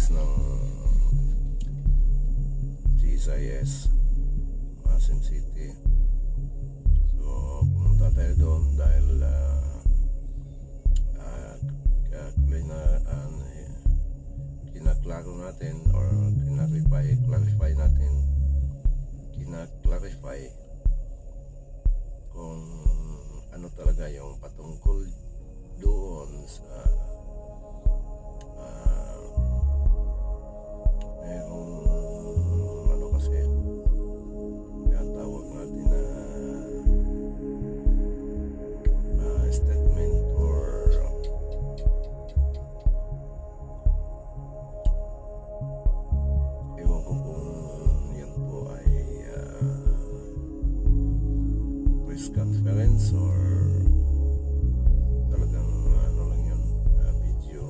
ng GSIS, Quezon City. So pumunta tayo doon dahil kinaklaro natin or kina-clarify kung ano talaga yung patungkol doon sa merong ano kasi tawag natin na statement or ewan ko kung yan po ay press conference or talagang ano lang yun, video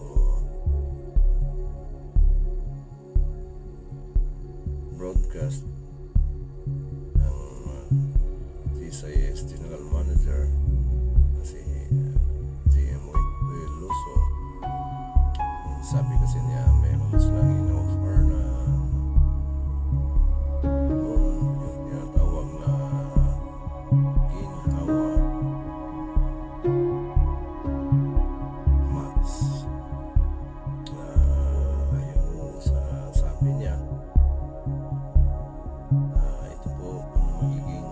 broadcast ng GSIS General Manager kasi GM Luso. Sabi kasi niya meron silang in-offer na yung tinatawag na ginhawa max na yung sabi niya ito po ang magiging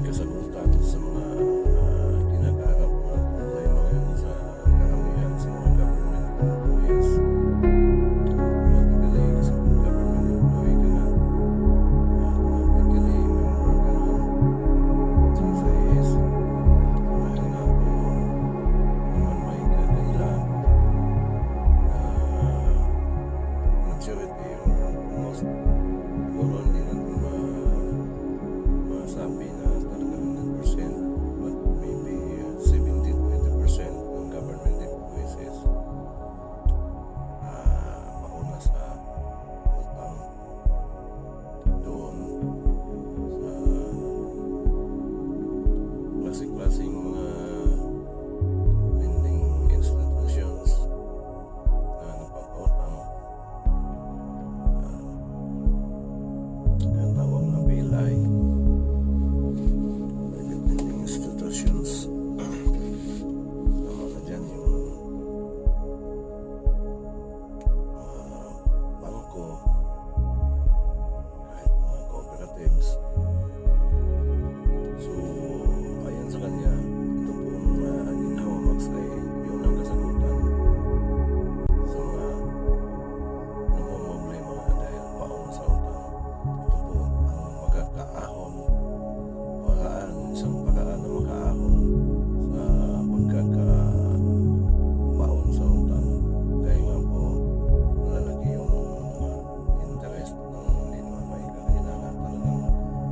kasagutan sa mga kinakaharap na problema ngayon sa karamihan sa mga government employees. Automatically, kasi kung government employee ka na, automatically member ka ng GSIS. Dahil nga po naman may kakailan majority or most siguro hindi natin masabi na talaga 100%, but maybe 70-80% ng government employees is mauna sa utang doon sa klaseng-klaseng mga lending institutions na napapautang. Tawag na PLI, private lending institutions. Tama na dyan yung bangko, kahit mga cooperatives. So ayon sa kanya, ito pong ginhawa max ay yun ang kasagutan sa mga namumblema dahil pauna sa utang. Ito po ang magkakaahon, isang paraan na makaahon sa pagkakabaon sa utang. Kaya nga po malalaki yung interest ng hindi naman may kakailangan, talagang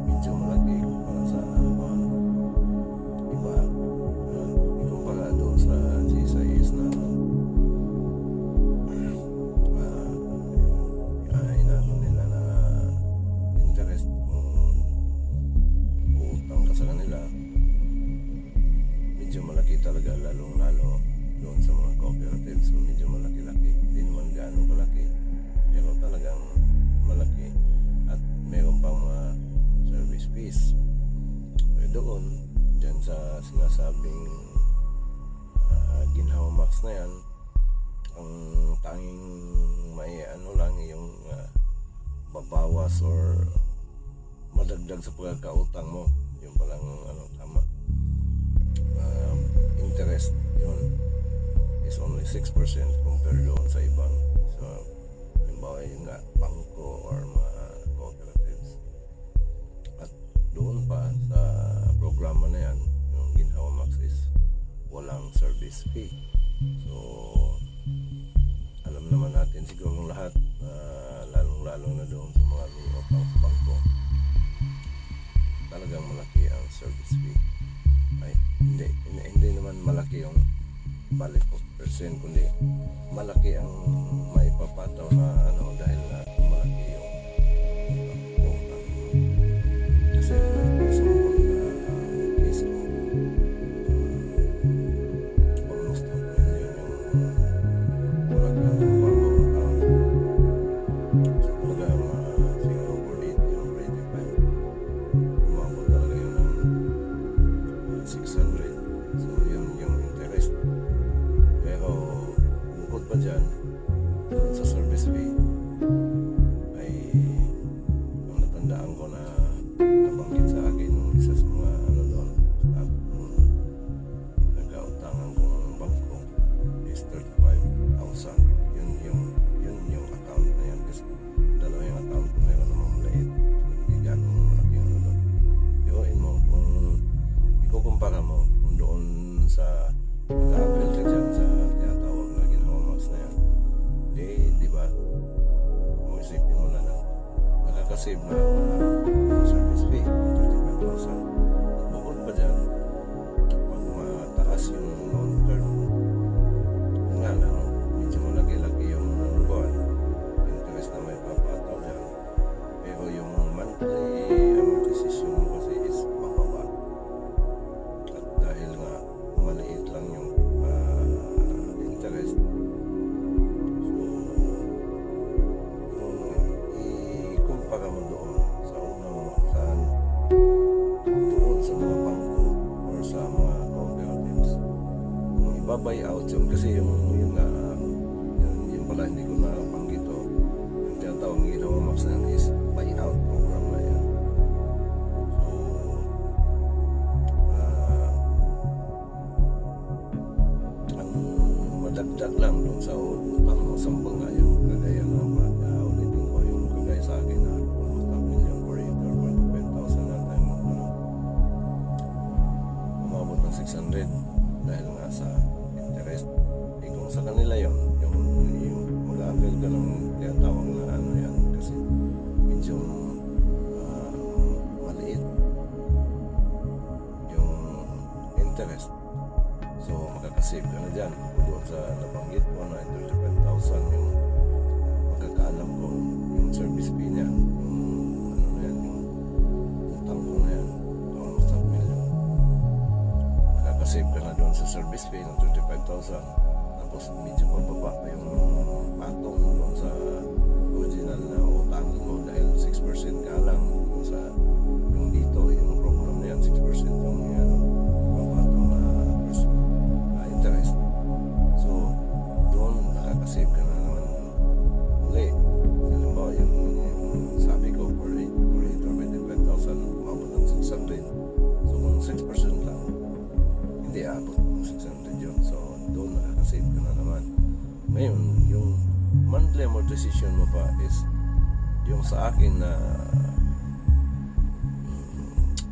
medyo malaki para sa mga iba, ikumpara doon sa GSIS na inaano nila na interest kung utang ka sa kanila, medyo malaki talaga, lalong-lalo doon sa mga cooperatives. So medyo malaki-laki, hindi naman gaano kalaki, pero talagang malaki. At meron pang mga service fees. Pero doon, dyan sa sinasabing ginhawa max na yan, ang tanging may ano lang yung babawas or madagdag sa pagkakautang mo, yung palang tama, interest yun is only 6% compared doon sa ibang, so halimbawa yun nga, bangko or mga cooperatives. At doon pa sa programa na yan, yung ginhawa max is walang service fee. So alam naman natin siguro lahat, lalong-lalo na doon sa mga utang sa bangko, talagang malaki ang service fee. Ay, hindi naman malaki yung balik po percent, kundi malaki ang maipapataw na dahil malaki yung utang. Kasi may example na case ko makakasave na ako ng service fee, 35,000. Bukod pa dyan, pag mataas yung long term, yun nga lang, medyo malaki-laki yung buwan, interest na may papataw dyan. Pero yung monthly amortization mo kasi is mababa. At dahil nga maliit lang yung interest, so kung ikumpara mo doon sa unang doon sa mga bangko or sa mga cooperatives, kung iba-buy out yun, kasi yung nga yun pala hindi ko nabanggit to, yung tinatawag ng Ginawa Max na yan is buy out program na yan. So ang madagdag lang doon sa utang mo, sampal nga yung kagaya na ulitin ko yung kagaya sa akin na almost 1 million per acre, 45,000 na tayo umabot ng 600 dahil nga sa interest. Eh kung sa kanila yon yung mag-avail ka ng tinatawag na ano yan, kasi medyo maliit yung interest, so makakasave ka na dyan. Doon sa nabanggit ko na 35,000 yung pagkakaalam ko, yung service fee niya, yung ano na yan, yung utang ko na yan, almost 1 million. Makakasave ka na doon sa service fee ng 35,000. Tapos medyo mababa pa yung patong doon sa original na utang mo dahil 6% ka lang sa yung dito, yung program na yan, 6% yung yan, mapatong na interest. So doon nakakasave ka na naman uli. Halimbawa yung sabi ko per acre 25,000, umabot ng 600. So kung 6% lang, hindi abot ng 600 yun. So doon nakakasave ka na naman. Ngayon, yung monthly amortization mo pa is yung sa akin na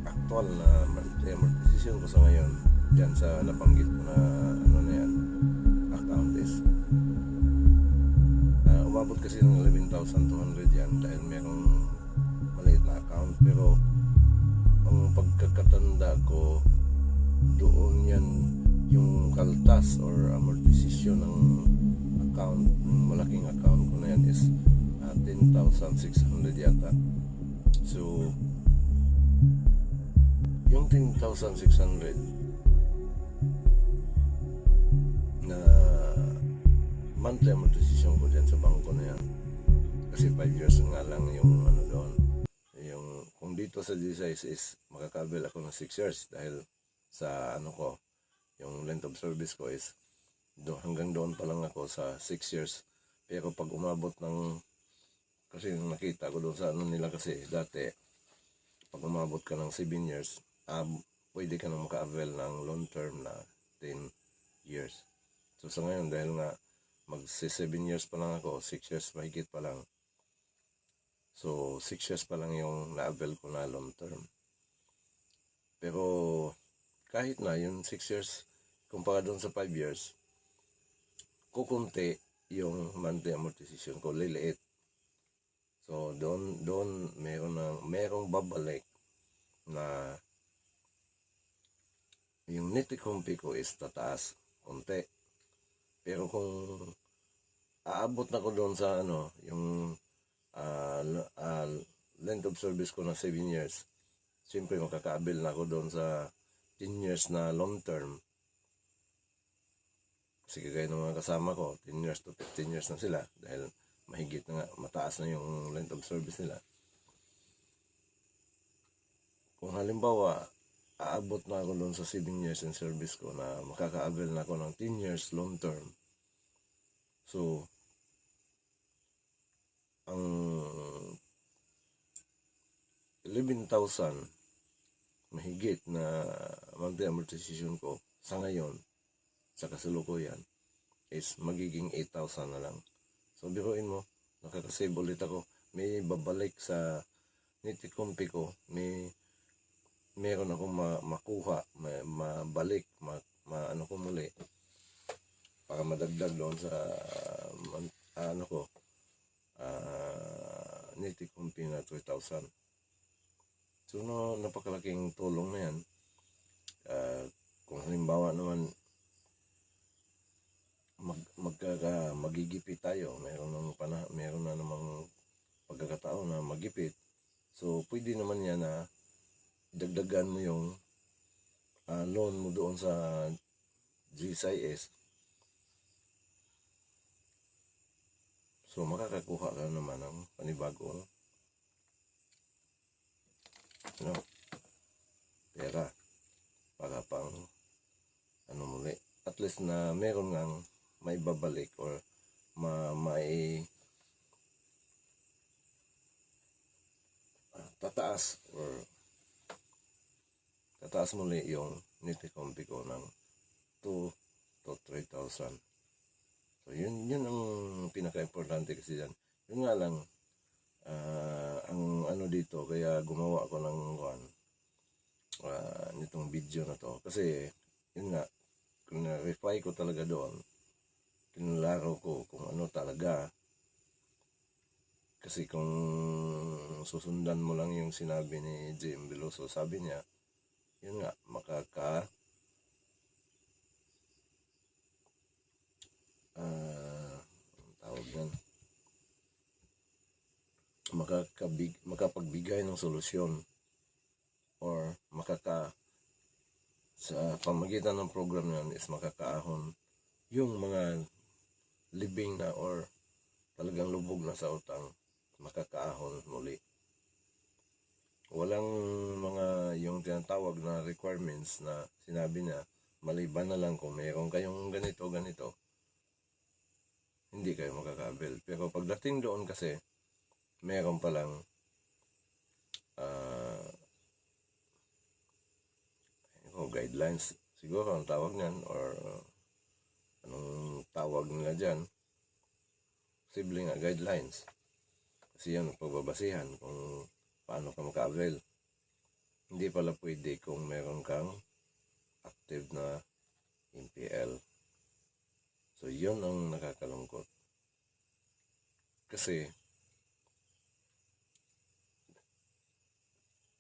actual na monthly amortization ko sa ngayon dyan sa nabanggit ko na ano na yan, account is umabot kasi ng 11,200 yan dahil merong maliit na account. Pero ang pagkakatanda ko doon yan, yung kaltas or amortization ng account, ng malaking account ko na yan is 10,600 yata. So yung 10,600 na monthly amortization ko dyan sa bangko na yan, kasi 5 years nga lang yung ano doon, yung kung dito sa G-Size is makakabil ako ng 6 years dahil sa ano ko, yung length of service ko is hanggang doon pa lang ako sa 6 years. Pero pag umabot ng, kasi nakita ko doon sa ano nila, kasi dati pag umabot ka ng 7 years, pwede ka nang maka-avail ng long term na 10 years. So sa ngayon, dahil nga magsi 7 years pa lang ako, 6 years mahigit pa lang, so 6 years pa lang yung na-avail ko na long term. Pero kahit na yung 6 years kumpara doon sa 5 years, kukunti yung monthly amortization ko, liliit. So doon merong babalik na yung net take-home fee ko is tataas konti. Pero kung aabot na ko doon sa ano, yung length of service ko na 7 years, siyempre makaka-avail na ako doon sa 10 years na long term. Kasi kagaya ng mga kasama ko, 10 years to 15 years na sila dahil mahigit na nga, mataas na yung length of service nila. Kung halimbawa, aabot na ako doon sa 7 years in service ko na makaka-avail na ako ng 10 years long term. So, ang 11,000 mahigit na monthly amortization ko sa ngayon, sa kasalukuyan, is magiging 8,000 na lang. So, biruin mo, nakakasave ulit ako. May babalik sa net take-home fee ko, meron akong makuha, mabalik, ano ko muli, para madagdag doon sa ano ko, nitikumpi na 3,000. So no, napakalaking tulong na yan. Kung halimbawa naman magigipit tayo, meron na namang pagkakataon na magipit. So pwede naman yan na dagdagan mo yung loan mo doon sa GSIS. So makakakuha ka naman ng panibagong pera para pang muli. At least na meron ngang may babalik or may tataas muli yung nitikompi ko ng 2 to 3,000. So yun ang pinaka-importante kasi dyan. Yun nga lang, ang dito, kaya gumawa ako ng nitong video na to. Kasi yun nga, kung na-reply ko talaga doon, kinularo ko kung ano talaga. Kasi kung susundan mo lang yung sinabi ni Jim Veloso, sabi niya, yun nga, makapagbigay ng solusyon or sa pamagitan ng program yan is makakaahon yung mga libing na or talagang lubog na sa utang, makakaahon muli. Walang mga yung tinatawag na requirements na sinabi na maliban na lang kung mayroon kayong ganito, hindi kayo makaka-avail. Pero pagdating doon kasi, meron palang guidelines siguro ang tawag niyan or anong tawag nila dyan, posible nga guidelines kasi yan pagbabasihan kung paano ka maka-avail. Hindi pala pwede kung meron kang active na MPL. So yun ang nakakalungkot kasi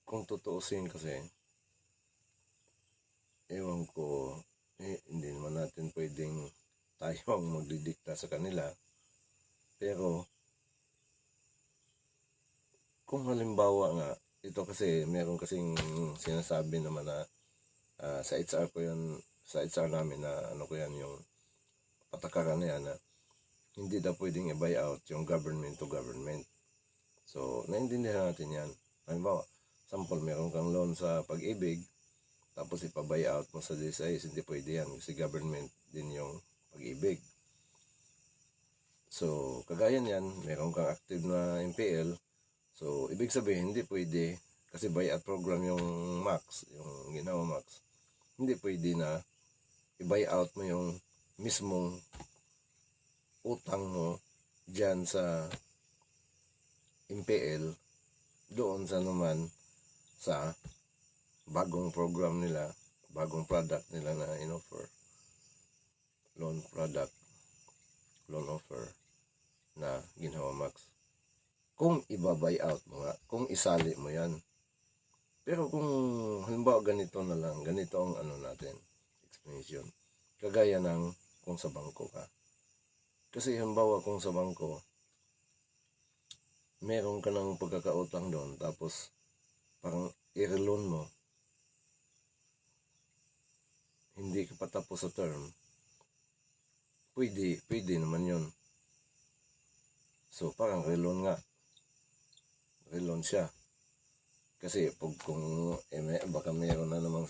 kung tutuusin kasi ewan ko, hindi naman natin pwedeng tayo ang magdidikta sa kanila. Pero kung halimbawa nga, ito kasi meron kasing sinasabi naman na sa HR ko yan, sa HR namin na yung patakaran na yan na hindi daw pwedeng i-buy out yung government to government. So naintindihan natin yan. Halimbawa, sample, meron kang loan sa Pag-ibig, tapos ipa-buy out mo sa GSIS, hindi pwede yan kasi government din yung Pag-ibig. So kagaya niyan, meron kang active na MPL, so ibig sabihin hindi pwede kasi buy-out program yung Max, yung ginawa Max. Hindi pwede na i-buy out mo yung mismong utang mo dyan sa MPL doon sa naman sa bagong program nila, bagong product nila na in-offer, loan offer na ginawa Max. Kung iba-buy out mo nga, kung isali mo yan. Pero kung halimbawa ganito na lang, ganito ang natin, explanation. Kagaya ng kung sa bangko ka. Kasi halimbawa kung sa bangko, meron ka ng pagkakautang doon, tapos parang i-reloan mo, hindi ka patapos sa term, pwede naman yun. So parang reloan siya. Kasi kung baka meron na namang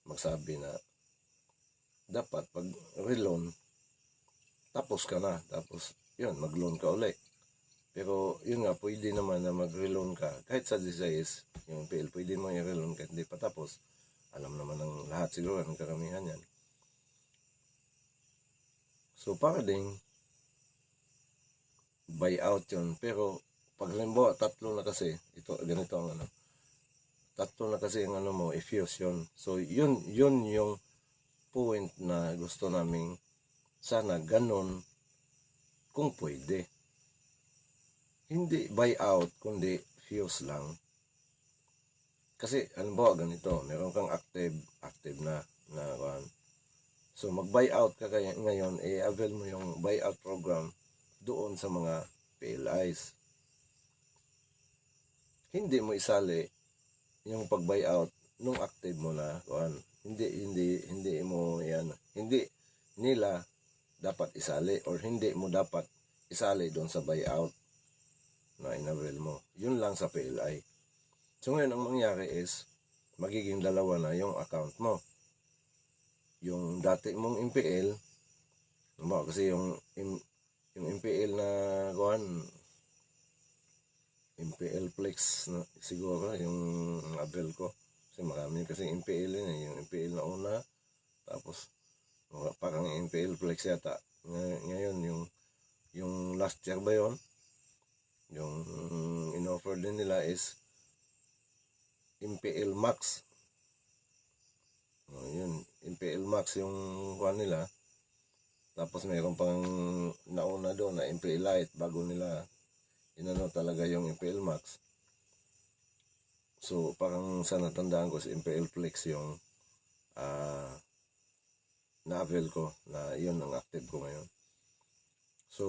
magsabi na dapat pag reloan, tapos ka na, tapos yun, mag-loan ka ulit. Pero yun nga, pwede naman na mag-reloan ka, kahit sa GSIS, yung PL, pwede mo i-reloan kahit hindi pa tapos. Alam naman ng lahat siguro, ng karamihan yan. So para ding buy out yun. Pero pag halimbawa, tatlo na kasi, ganito ang tatlo na kasi ang mo, i-fuse yun. So yun yung point na gusto naming sana ganon kung pwede. hindi buyout, kundi fuse lang. Kasi, halimbawa ganito, meron kang active na kuwan. So, mag-buyout ka kaya ngayon, i-avail mo yung buyout program doon sa mga PLIs. Hindi mo isali yung pag-buyout nung active mo na kuwan. Hindi mo yan. Hindi nila dapat isali or hindi mo dapat isali doon sa buyout na in-avail mo. Yun lang sa PLI. So, ngayon ang mangyari is magiging dalawa na yung account mo. Yung dati mong MPL, kasi yung MPL na kuhan, MPL Flex na siguro yung avail ko. Kasi marami kasi MPL yun eh. Yung MPL na una, tapos parang MPL Flex yata. Ngayon yung last year ba yun? Yung in-offer din nila is MPL Max. Yun, MPL Max yung kuhan nila. Tapos mayroon pang nauna doon na MPL Lite bago nila inano talaga yung MPL Max. So parang sa natandaan ko si MPL Flex yung na-avail ko na yun ang active ko ngayon. So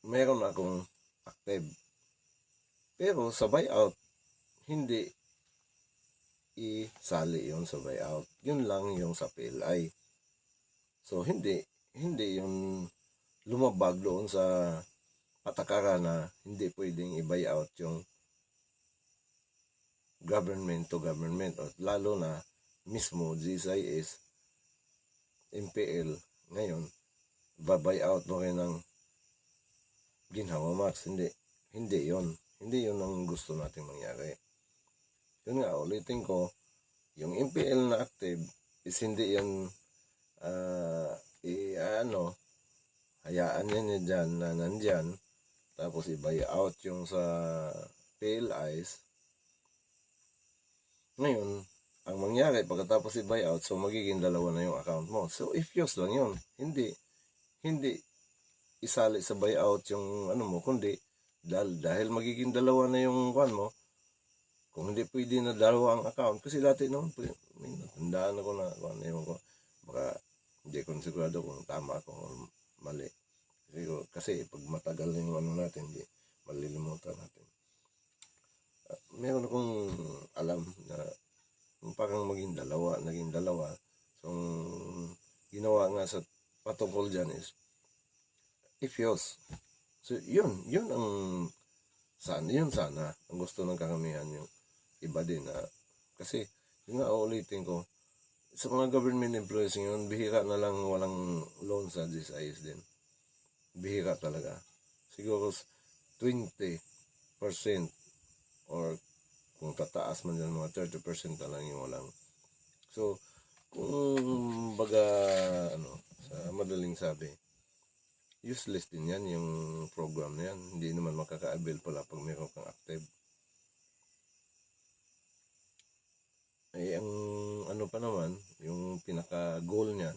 mayroon akong active. Pero sa buyout, hindi isali yun sa buyout. Yun lang yung sa PLI. So, hindi yun lumabag doon sa patakaran na hindi pwedeng i-buyout yung government to government. At lalo na mismo GSIS, MPL, ngayon, ba-buyout mo rin ng Ginhawa Max. Hindi yun. Hindi yun ang gusto nating mangyari. Yun nga, ulitin ko, yung MPL na active is hindi yan hayaan yan dyan na nandyan, tapos i-buy out yung sa PLIs. Ngayon, ang mangyari pagkatapos i-buy out, so magiging dalawa na yung account mo. So, i-fuse lang yun. Hindi isali sa buyout yung ano mo, kundi dahil magiging dalawa na yung kwan mo. Kung hindi pwede na dalawa ang account, kasi dati naman, may natandaan ako na, baka hindi ko sigurado kung tama ako o mali. Kasi pag matagal na yung ano natin, hindi malilimutan natin. Meron akong alam na parang naging dalawa. So, ginawa nga sa patungkol dyan is, i-fuse. So, yun ang sana ang gusto ng karamihan yung iba din na kasi yun nga ulitin ko sa mga government employees ngayon bihira na lang walang loan sa GSIS din, bihira talaga, siguro 20% or kung tataas man yan mga 30% na lang yung walang. So kung baga sa madaling sabi, useless din yan yung program na yan. Hindi naman makaka-avail pala pag mayroon kang active. Ang ano pa naman, yung pinaka-goal niyan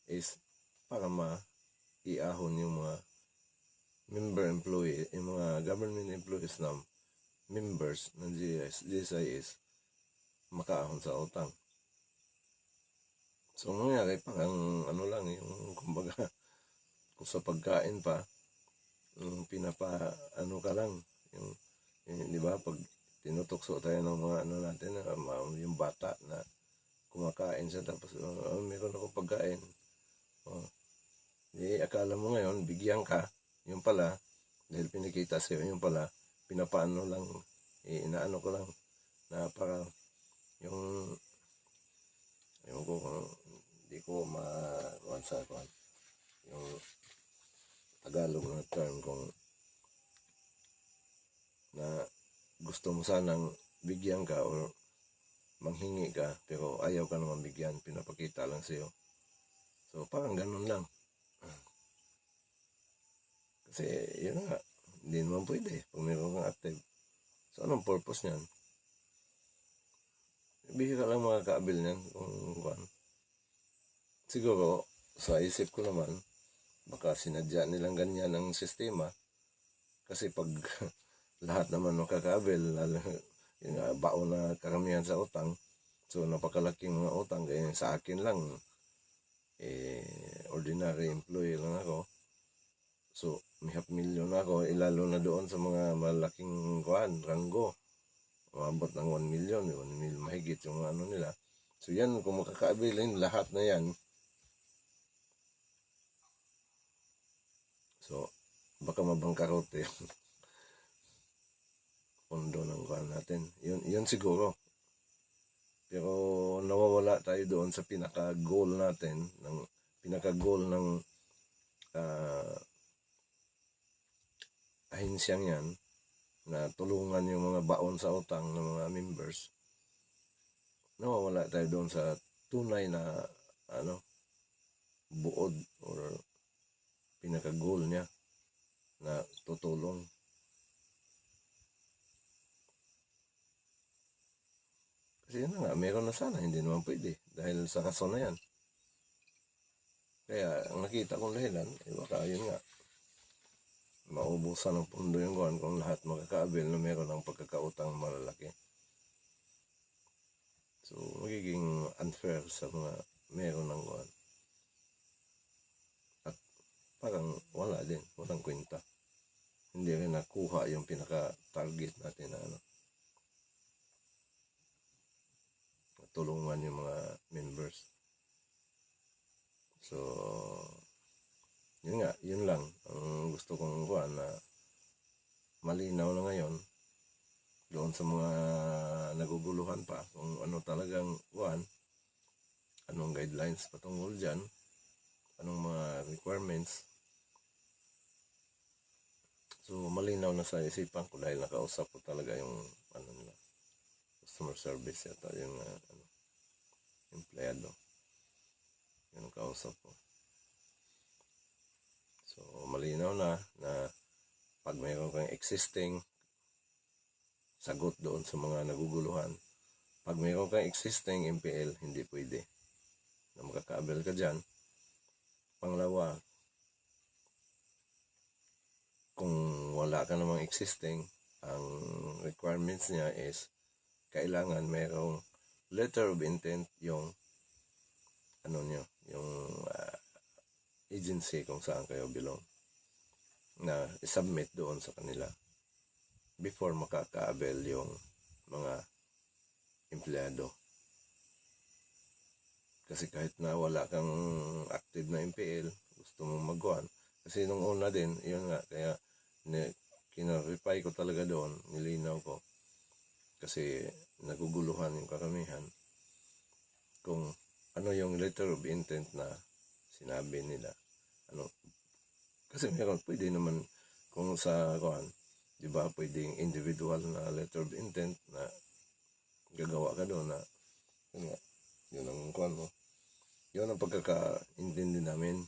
is para ma-iahon yung mga member employee, yung mga government employees na members ng GSIS makaahon sa utang. So, nangyari parang lang, yung kumbaga, kung sa pagkain pa, ka lang, yung di ba, pag tinutokso tayo ng mga natin, yung bata na kumakain siya, tapos meron akong pagkain. Akala mo ngayon, bigyan ka, yung pala, dahil pinikita sa'yo, yung pala, pinapaano lang, inaano ko lang, na para, yung ko, hindi ko ma-wansa ko, yung Tagalog na term kung na gusto mo sanang bigyan ka o manghingi ka pero ayaw ka naman bigyan, pinapakita lang sa'yo. So parang ganun lang. Kasi yun nga, hindi naman pwede pag mayroon kang active. So anong purpose niyan? Bihira lang makaka-avail niyan kung siguro sa isip ko naman baka sinadya nilang ganyan ang sistema Kasi pag lahat naman makaka-avail, lalo yung baon na karamihan sa utang, so napakalaking mga utang, kaya sa akin lang, ordinary employee lang ako. So, may half million ako, lalo na doon sa mga malaking ranggo. Umabot ng 1 million, 1 million mahigit yung ano nila. So, yan, kung makaka-availin lahat na yan, so, baka mabangkarote yung pondo ng kuhan natin. Yun siguro. Pero nawawala tayo doon sa pinaka-goal natin, pinaka-goal ng ahensyang yan, na tulungan yung mga baon sa utang ng mga members. Nawawala tayo doon sa tunay na buod or pinaka-goal niya na tutulong. Kasi yun na nga, meron na sana, hindi naman pwede dahil sa kaso na yan. Kaya ang nakita kong dahilan, baka yun nga, maubusan ng pondo yung kuhan kung lahat makaka-avail na meron ng pagkakautang malalaki. So, magiging unfair sa mga meron ng kuhan. At parang wala din, walang kwenta. Hindi rin nakuha yung pinaka-target natin na tulungan yung mga members. So, yun lang ang gusto kong kuhan na malinaw na ngayon doon sa mga naguguluhan pa kung ano talagang kuhan, anong guidelines patungkol dyan, anong mga requirements. So, malinaw na sa isipan ko dahil nakausap ko talaga yung nila, customer service yata yung empleyado. Yun ang kausap ko. So, malinaw na pag mayroon kang existing, sagot doon sa mga naguguluhan. Pag mayroon kang existing MPL, hindi pwede na makaka-avail ka dyan. Pangalawa, kung wala ka namang existing, ang requirements niya is kailangan mayroong letter of intent yung yung agency kung saan kayo belong na isubmit doon sa kanila before makaka-avail yung mga empleyado. Kasi kahit na wala kang active na MPL, gusto mong magkuhan. Kasi nung una din, yun nga, kaya kinareply ko talaga doon, nilinaw ko. Kasi naguguluhan yung karamihan kung ano yung letter of intent na sinabi nila. Kasi meron, pwede naman kung sa kuhan, di ba, pwedeng individual na letter of intent na gagawa ka doon na yun ang kuhan mo. Yun ang pagkakaintindi namin.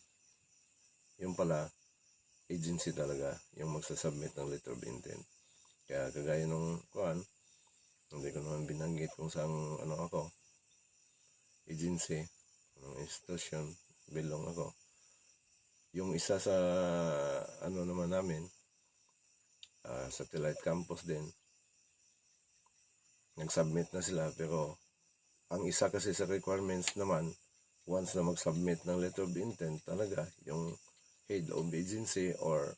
Yung pala, agency talaga yung magsasubmit ng letter of intent. Kaya kagaya nung kuhan, hindi ko naman binanggit kung saan ako, agency, institution, belong ako. Yung isa sa naman namin, satellite campus din, nag-submit na sila, pero ang isa kasi sa requirements naman, once na mag-submit ng letter of intent, talaga yung head of agency or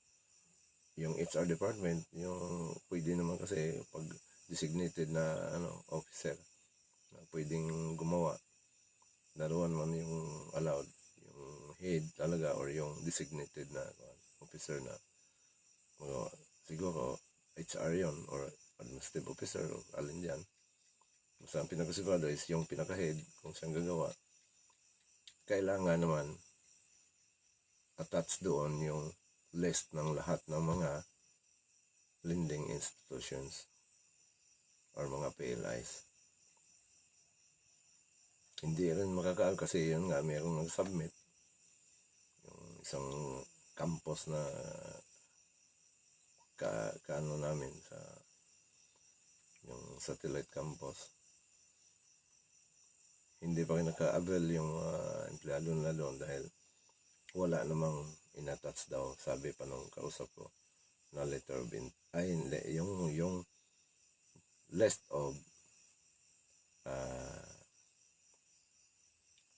yung HR department, yung pwede naman kasi pag designated na officer na pwedeng gumawa, dalawan man yung allowed, yung head talaga or yung designated na officer na magawa. Siguro HR yon or administrative officer o alin dyan. Basta ang pinakasigurado is yung pinaka-head kung siyang gagawa. Kailangan naman attach doon yung list ng lahat ng mga lending institutions or mga PLIs. Hindi rin makakaal kasi yun nga, mayroong nag-submit yung isang campus na kaano namin sa yung satellite campus. Hindi pa rin naka-avail yung empleyado na doon dahil wala namang inattach daw, sabi pa nung kausap ko na letter of hindi, yung list of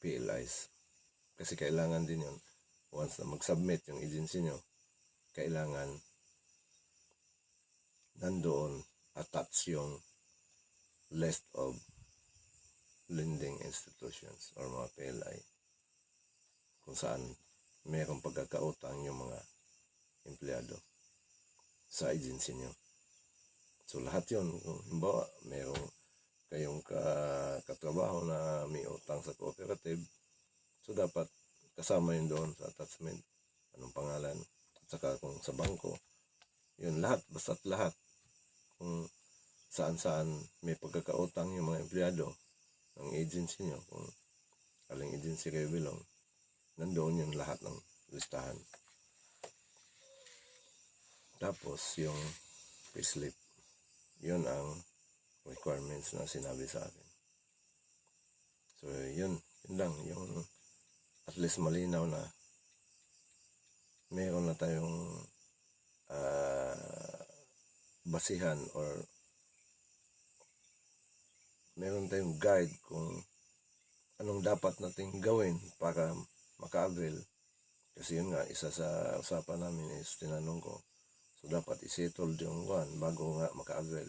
PLIs. Kasi kailangan din yun, once na mag-submit yung agency nyo, kailangan nandoon attach yung list of lending institutions or mga PLI kung saan mayroong pagkakautang yung mga empleyado sa agency nyo. So lahat yun, kung halimbawa mayroong kayong katrabaho na may utang sa cooperative, so dapat kasama yun doon sa attachment, anong pangalan, at saka kung sa bangko, yun lahat, basta't lahat, kung saan-saan may pagkakautang yung mga empleyado ng agency nyo, kung aling agency kayo belong, nandoon yung lahat ng listahan. Tapos yung payslip, yun ang requirements na sinabi sa akin. So yun lang, yung at least malinaw na mayroon na tayong basihan or meron tayong guide kung anong dapat nating gawin para maka-avail. Kasi yun nga, isa sa usapan namin is tinanong ko, so dapat isettle yung bago nga maka-avail.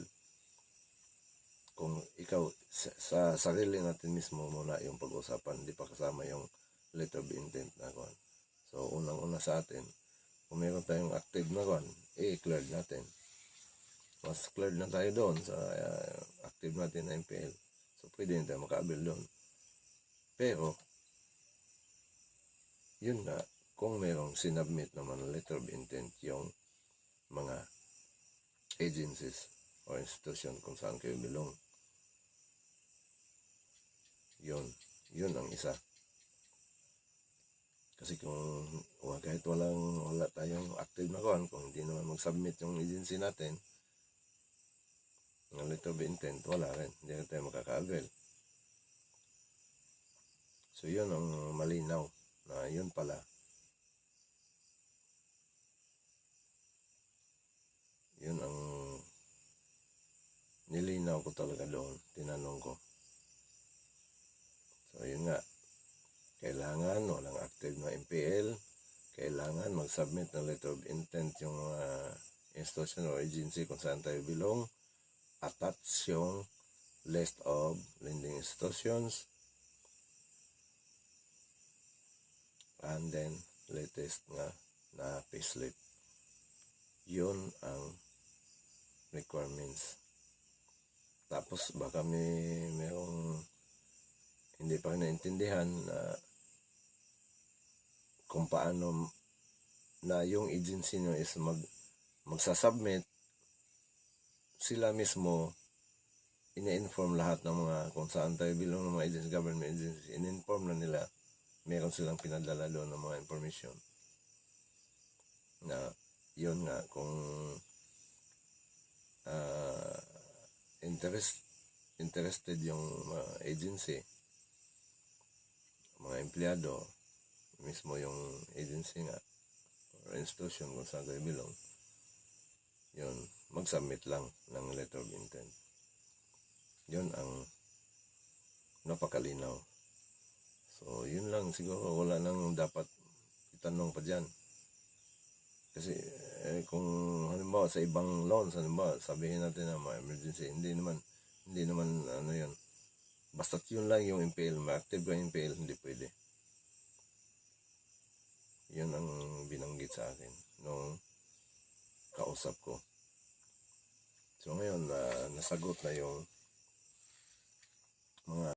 Kung ikaw, sa sarili natin mismo muna yung pag-usapan, hindi pa kasama yung letter of intent na kuwan. So unang-una sa atin, kung meron tayong active na kuwan, i-clear natin. Mas cleared na tayo doon sa active natin na MPL. So pwede na tayo maka-avail doon. Pero, yun nga, kung merong sinubmit naman na letter of intent yung mga agencies or institution kung saan kayo belong, yun ang isa. Kasi kung kahit wala tayong active na kuwan, kung hindi naman mag-submit yung agency natin ng letter of intent, wala rin, hindi rin tayo makaka-avail. So yun ang malinaw na yun pala, yun ang nilinaw ko talaga doon, tinanong ko. So yun nga, kailangan walang active na MPL, kailangan mag-submit ng letter of intent yung institution or agency kung saan tayo belong, attach yung list of lending institutions, and then latest nga na payslip. Yun ang requirements. Tapos baka merong hindi pa naintindihan na kung paano na yung agency nyo is magsasubmit, sila mismo ina-inform lahat ng mga kung saan tayo bilang ng mga agency, government agency, in-inform na nila, meron silang pinadala doon ng mga information na yun nga, kung interested yung agency, mga empleyado, mismo yung agency nga or institution kung saan kayo belong, yun, mag-submit lang ng letter of intent. Yun ang napakalinaw. So yun lang siguro, wala nang dapat itanong pa dyan. Kasi kung halimbawa sa ibang loans, halimbawa sabihin natin na mga emergency, hindi naman ano yun, basta't yun lang yung MPL, ma-active ka yung MPL, hindi pwede. Yun ang binanggit sa akin nung kausap ko. So ngayon, nasagot na yung mga